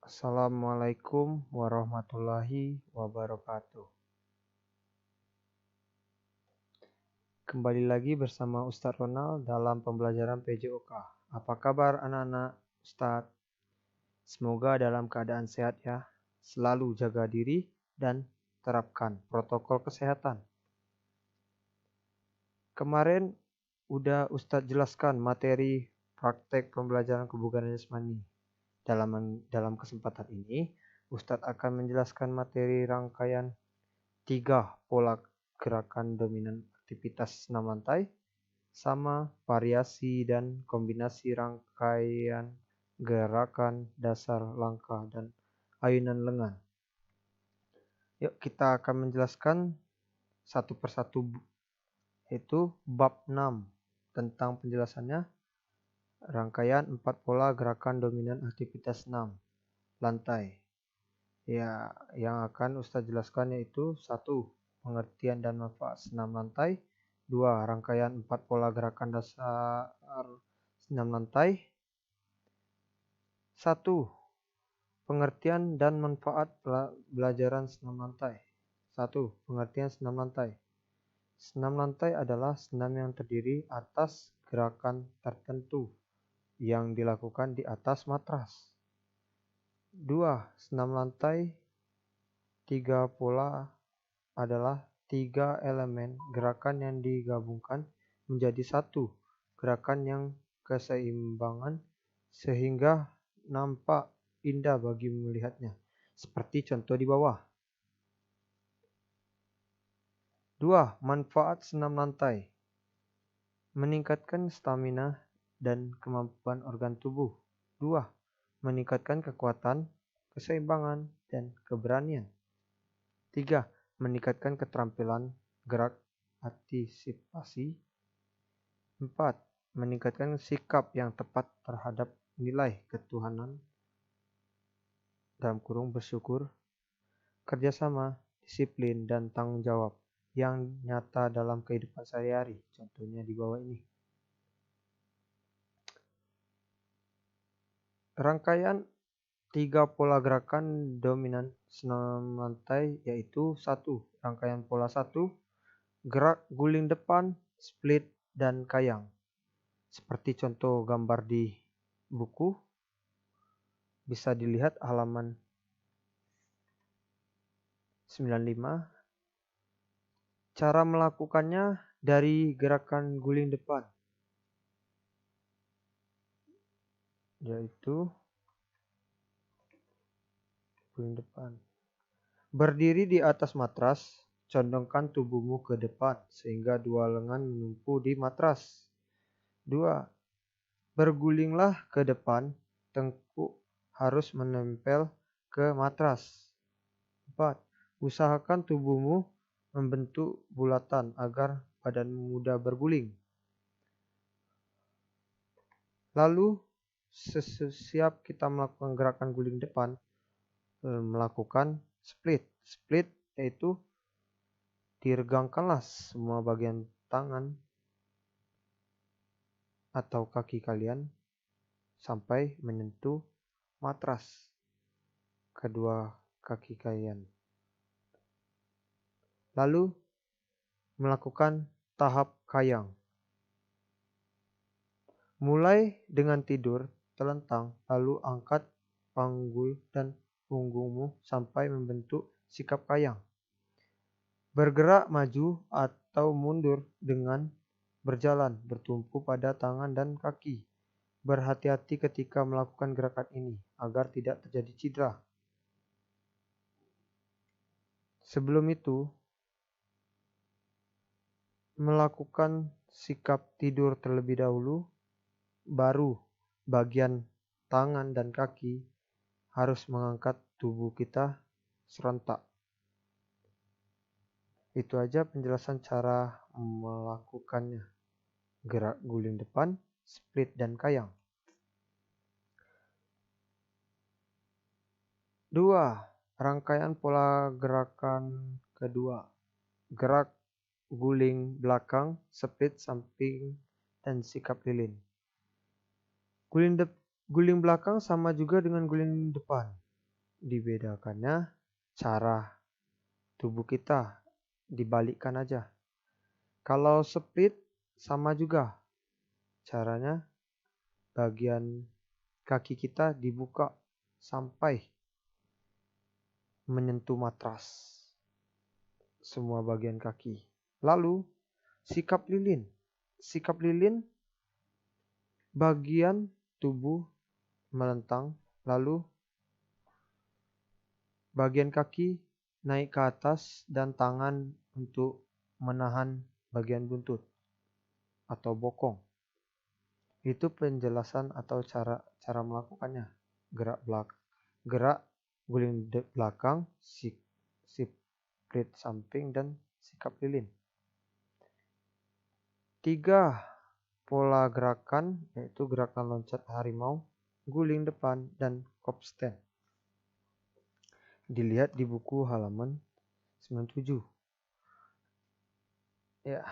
Assalamualaikum warahmatullahi wabarakatuh. Kembali lagi bersama Ustadz Ronald dalam pembelajaran PJOK. Apa kabar anak-anak Ustadz? Semoga dalam keadaan sehat ya. Selalu jaga diri dan terapkan protokol kesehatan. Kemarin udah Ustadz jelaskan materi praktek pembelajaran kebugaran jasmani. Dalam kesempatan ini, Ustadz akan menjelaskan materi rangkaian 3 pola gerakan dominan aktivitas 6 lantai sama variasi dan kombinasi rangkaian gerakan dasar langkah dan ayunan lengan. Yuk kita akan menjelaskan satu persatu, yaitu bab 6 tentang penjelasannya rangkaian 4 pola gerakan dominan aktivitas 6 lantai. Ya, yang akan Ustadz jelaskan yaitu 1. Pengertian dan manfaat senam lantai. 2. Rangkaian 4 pola gerakan dasar senam lantai. 1. Pengertian dan manfaat belajaran senam lantai. 1. Pengertian senam lantai. Senam lantai adalah senam yang terdiri atas gerakan tertentu yang dilakukan di atas matras. 2. Senam lantai 3 pola adalah 3 elemen gerakan yang digabungkan menjadi satu gerakan yang keseimbangan sehingga nampak indah bagi melihatnya, seperti contoh di bawah. 2. Manfaat senam lantai. Meningkatkan stamina dan kemampuan organ tubuh. 2. Meningkatkan kekuatan, keseimbangan, dan keberanian. 3. Meningkatkan keterampilan gerak antisipasi. 4. Meningkatkan sikap yang tepat terhadap nilai ketuhanan (bersyukur), kerjasama, disiplin, dan tanggung jawab yang nyata dalam kehidupan sehari-hari. Contohnya di bawah ini. Rangkaian 3 pola gerakan dominan senam lantai yaitu 1. Rangkaian pola 1. Gerak guling depan, split, dan kayang. Seperti contoh gambar di buku, bisa dilihat halaman 95. Cara melakukannya dari gerakan guling depan, yaitu guling depan. Berdiri di atas matras, condongkan tubuhmu ke depan sehingga 2 lengan menumpu di matras. 2. Bergulinglah ke depan, tengkuk harus menempel ke matras. 4. Usahakan tubuhmu membentuk bulatan agar badanmu mudah berguling. Lalu, sesiap kita melakukan gerakan guling depan, melakukan split. Split yaitu diregangkanlah semua bagian tangan atau kaki kalian sampai menyentuh matras kedua kaki kalian. Lalu melakukan tahap kayang. Mulai dengan tidur telentang, lalu angkat panggul dan punggungmu sampai membentuk sikap kayang. Bergerak maju atau mundur dengan berjalan bertumpu pada tangan dan kaki. Berhati-hati ketika melakukan gerakan ini agar tidak terjadi cedera. Sebelum itu, melakukan sikap tidur terlebih dahulu, baru bagian tangan dan kaki harus mengangkat tubuh kita serentak. Itu aja penjelasan cara melakukannya. Gerak guling depan, split, dan kayang. 2. Rangkaian pola gerakan kedua. Gerak guling belakang, split, samping, dan sikap lilin. Guling belakang sama juga dengan guling depan. dibedakannya cara tubuh kita, dibalikkan aja. Kalau split sama juga caranya, bagian kaki kita dibuka sampai menyentuh matras, semua bagian kaki. Lalu sikap lilin. Sikap lilin bagian tubuh melentang, lalu bagian kaki naik ke atas dan tangan untuk menahan bagian buntut atau bokong. Itu penjelasan atau cara melakukannya. Gerak guling belakang, split samping, dan sikap lilin. 3 pola gerakan yaitu gerakan loncat harimau, guling depan, dan kopstand. Dilihat di buku halaman 97. Ya.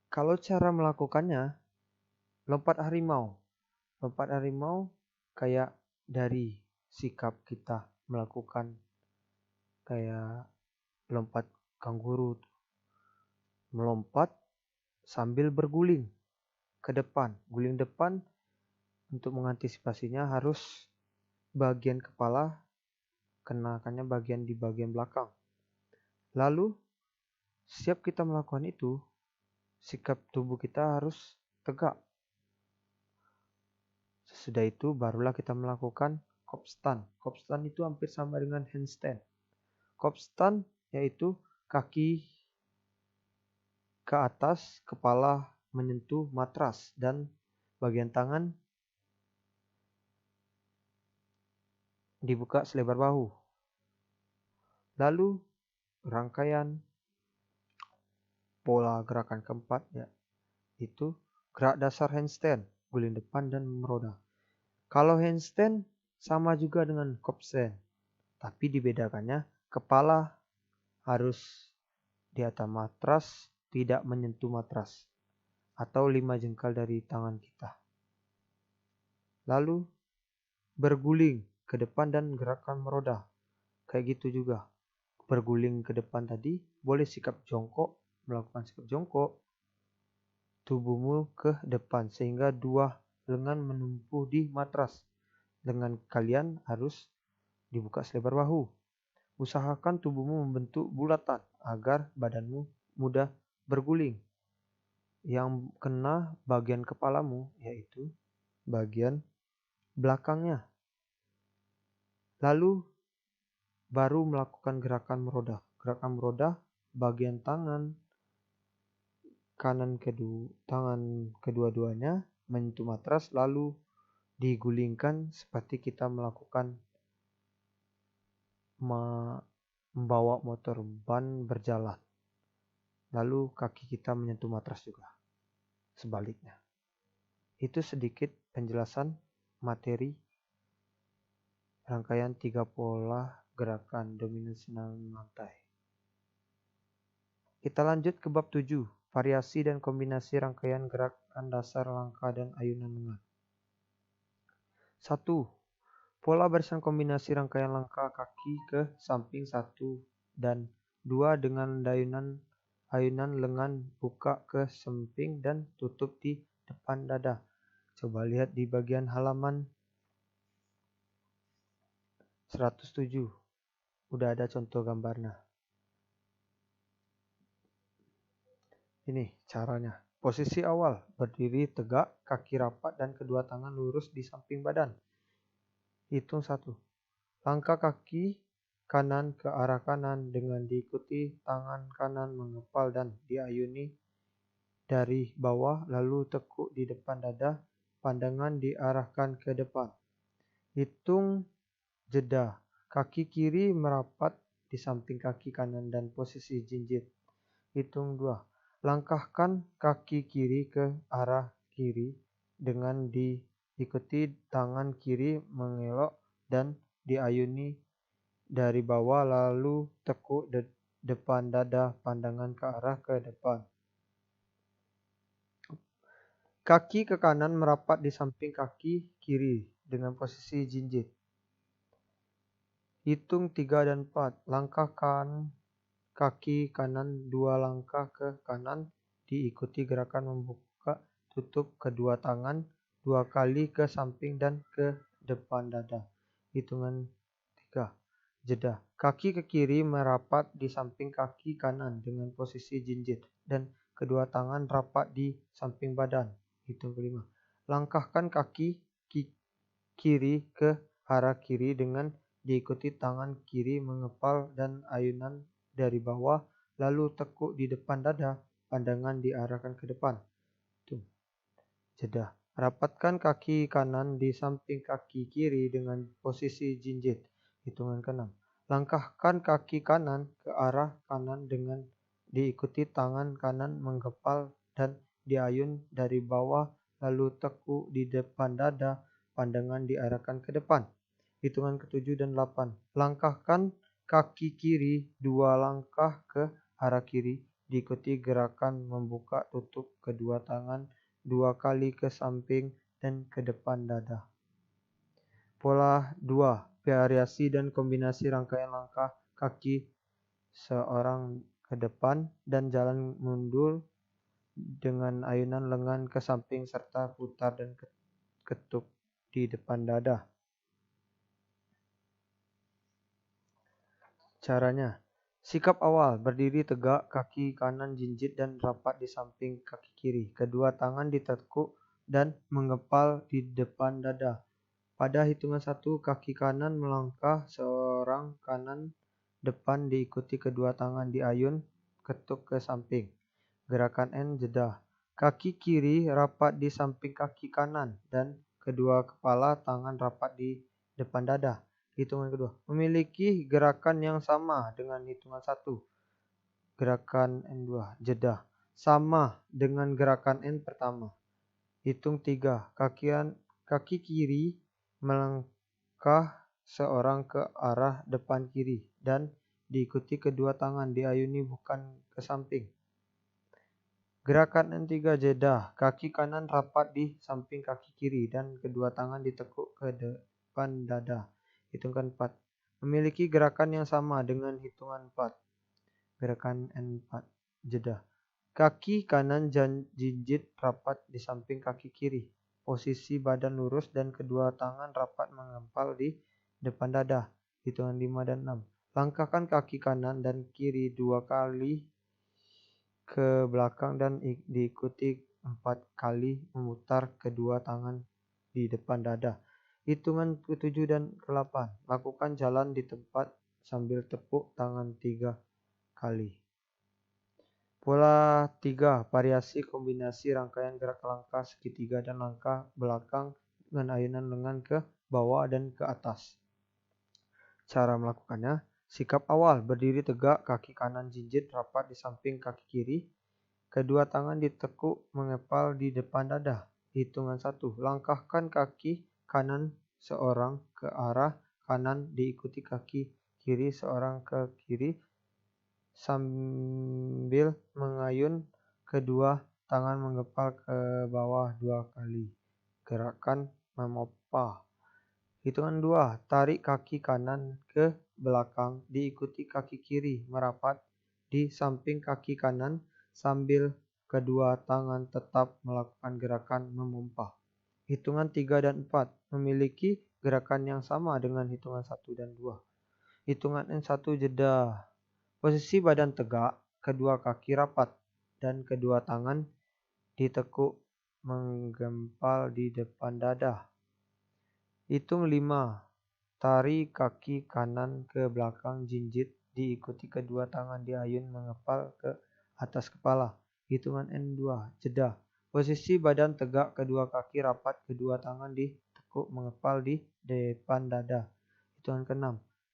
Kalau cara melakukannya, lompat harimau. Lompat harimau kayak dari sikap kita melakukan kayak lompat kanguru. Melompat sambil berguling ke depan. Guling depan untuk mengantisipasinya harus bagian kepala kenakannya di bagian belakang. Lalu setiap kita melakukan itu, sikap tubuh kita harus tegak. Sesudah itu barulah kita melakukan kopstand. Kopstand itu hampir sama dengan handstand. Kopstand yaitu kaki ke atas, kepala menyentuh matras, dan bagian tangan dibuka selebar bahu. Lalu rangkaian pola gerakan keempat itu gerak dasar handstand, guling depan dan meroda. Kalau handstand sama juga dengan kopstand, tapi dibedakannya kepala harus di atas matras, tidak menyentuh matras, atau 5 jengkal dari tangan kita. Lalu berguling ke depan dan gerakan meroda. Kayak gitu juga. Berguling ke depan tadi, boleh sikap jongkok, melakukan sikap jongkok, tubuhmu ke depan sehingga 2 lengan menumpu di matras. Lengan kalian harus dibuka selebar bahu. Usahakan tubuhmu membentuk bulatan agar badanmu mudah berguling. Yang kena bagian kepalamu yaitu bagian belakangnya. Lalu baru melakukan gerakan meroda. Gerakan meroda bagian tangan kedua-duanya menyentuh matras lalu digulingkan seperti kita melakukan membawa motor ban berjalan. Lalu kaki kita menyentuh matras juga. Sebaliknya. Itu sedikit penjelasan materi rangkaian 3 pola gerakan dominasional lantai. Kita lanjut ke bab 7, variasi dan kombinasi rangkaian gerakan dasar langkah dan ayunan lengan. 1. Pola barisan kombinasi rangkaian langkah kaki ke samping 1 dan 2 dengan ayunan lengan buka ke samping dan tutup di depan dada. Coba lihat di bagian halaman 107. Udah ada contoh gambarnya. Ini caranya. Posisi awal, berdiri tegak, kaki rapat dan kedua tangan lurus di samping badan. Hitung 1. Langkah kaki kanan ke arah kanan dengan diikuti tangan kanan mengepal dan diayuni dari bawah lalu tekuk di depan dada, pandangan diarahkan ke depan. Hitung jeda. Kaki kiri merapat di samping kaki kanan dan posisi jinjit. Hitung 2. Langkahkan kaki kiri ke arah kiri dengan diikuti tangan kiri mengelok dan diayuni dari bawah lalu tekuk depan dada, pandangan ke arah ke depan. Kaki ke kanan merapat di samping kaki kiri dengan posisi jinjit. Hitung 3 dan 4. Langkahkan kaki kanan 2 langkah ke kanan, diikuti gerakan membuka tutup kedua tangan 2 kali ke samping dan ke depan dada. Hitungan 3. Jeda. Kaki ke kiri merapat di samping kaki kanan dengan posisi jinjit dan kedua tangan rapat di samping badan. Hitung kelima. Langkahkan kaki kiri ke arah kiri dengan diikuti tangan kiri mengepal dan ayunan dari bawah, lalu tekuk di depan dada, pandangan diarahkan ke depan. Jeda. Rapatkan kaki kanan di samping kaki kiri dengan posisi jinjit. Hitungan ke-6. Langkahkan kaki kanan ke arah kanan dengan diikuti tangan kanan menggepal dan diayun dari bawah, lalu tekuk di depan dada, pandangan diarahkan ke depan. Hitungan ke-7 dan 8. Langkahkan kaki kiri 2 langkah ke arah kiri, diikuti gerakan membuka tutup kedua tangan 2 kali ke samping dan ke depan dada. Pola 2. Variasi dan kombinasi rangkaian langkah kaki seorang ke depan dan jalan mundur dengan ayunan lengan ke samping serta putar dan ketuk di depan dada. Caranya. Sikap awal, berdiri tegak, kaki kanan jinjit dan rapat di samping kaki kiri. Kedua tangan ditekuk dan menggepal di depan dada. Pada hitungan 1, kaki kanan melangkah seorang kanan depan diikuti kedua tangan diayun, ketuk ke samping. Gerakan N, jeda. Kaki kiri rapat di samping kaki kanan dan kedua kepala tangan rapat di depan dada. Hitungan kedua. Memiliki gerakan yang sama dengan hitungan 1. Gerakan N2. Jeda. Sama dengan gerakan N pertama. Hitung 3. Kaki kiri melangkah seorang ke arah depan kiri dan diikuti kedua tangan diayuni bukan ke samping. Gerakan N3. Jeda. Kaki kanan rapat di samping kaki kiri dan kedua tangan ditekuk ke depan dada. Hitungan 4. Memiliki gerakan yang sama dengan hitungan 4. Gerakan N4. Jeda. Kaki kanan jinjit rapat di samping kaki kiri. Posisi badan lurus dan kedua tangan rapat mengempal di depan dada. Hitungan 5 dan 6. Langkahkan kaki kanan dan kiri 2 kali ke belakang dan diikuti 4 kali memutar kedua tangan di depan dada. Hitungan ke-7 dan ke-8. Lakukan jalan di tempat sambil tepuk tangan 3 kali. Pola 3. Variasi kombinasi rangkaian gerak langkah segitiga dan langkah belakang dengan ayunan lengan ke bawah dan ke atas. Cara melakukannya. Sikap awal, berdiri tegak, kaki kanan jinjit rapat di samping kaki kiri. Kedua tangan ditekuk mengepal di depan dada. Hitungan 1. Langkahkan kaki kanan seorang ke arah kanan diikuti kaki kiri seorang ke kiri sambil mengayun kedua tangan menggepal ke bawah 2 kali. Gerakan memopa. Hitungan 2. Tarik kaki kanan ke belakang diikuti kaki kiri merapat di samping kaki kanan sambil kedua tangan tetap melakukan gerakan memompa. Hitungan 3 dan 4 memiliki gerakan yang sama dengan hitungan 1 dan 2. Hitungan N1. Jeda. Posisi badan tegak, kedua kaki rapat, dan kedua tangan ditekuk menggempal di depan dada. Hitung 5. Tarik kaki kanan ke belakang jinjit diikuti kedua tangan diayun mengepal ke atas kepala. Hitungan N2. Jeda. Posisi badan tegak, kedua kaki rapat, kedua tangan ditekuk mengepal di depan dada. Hitungan ke-6.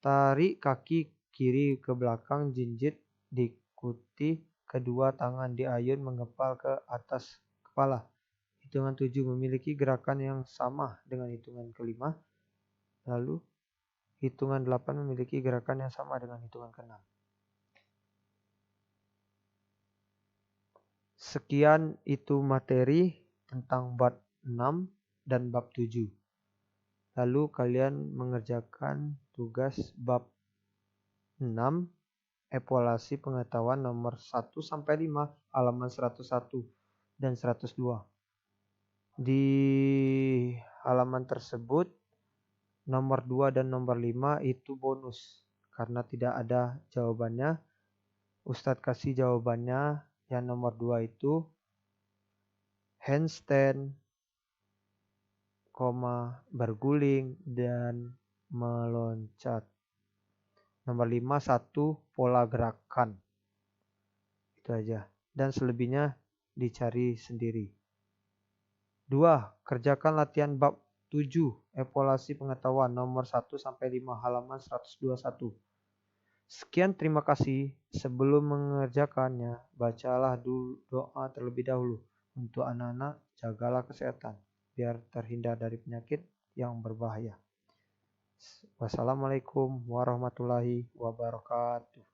Tarik kaki kiri ke belakang jinjit diikuti kedua tangan diayun menggempal ke atas kepala. Hitungan 7. Memiliki gerakan yang sama dengan hitungan ke-5. Lalu hitungan 8 memiliki gerakan yang sama dengan hitungan ke-6. Sekian itu materi tentang bab 6 dan bab 7. Lalu kalian mengerjakan tugas bab 6 evaluasi pengetahuan nomor 1 sampai 5 halaman 101 dan 102. Di halaman tersebut nomor 2 dan nomor 5 itu bonus karena tidak ada jawabannya. Ustadz kasih jawabannya. Yang nomor 2 itu handstand, berguling dan meloncat. Nomor 5 1 pola gerakan. Itu aja. Dan selebihnya dicari sendiri. 2. Kerjakan latihan bab 7 evaluasi pengetahuan nomor 1 sampai 5 halaman 121. Sekian, terima kasih. Sebelum mengerjakannya, bacalah dulu doa terlebih dahulu. Untuk anak-anak, jagalah kesehatan biar terhindar dari penyakit yang berbahaya. Wassalamualaikum warahmatullahi wabarakatuh.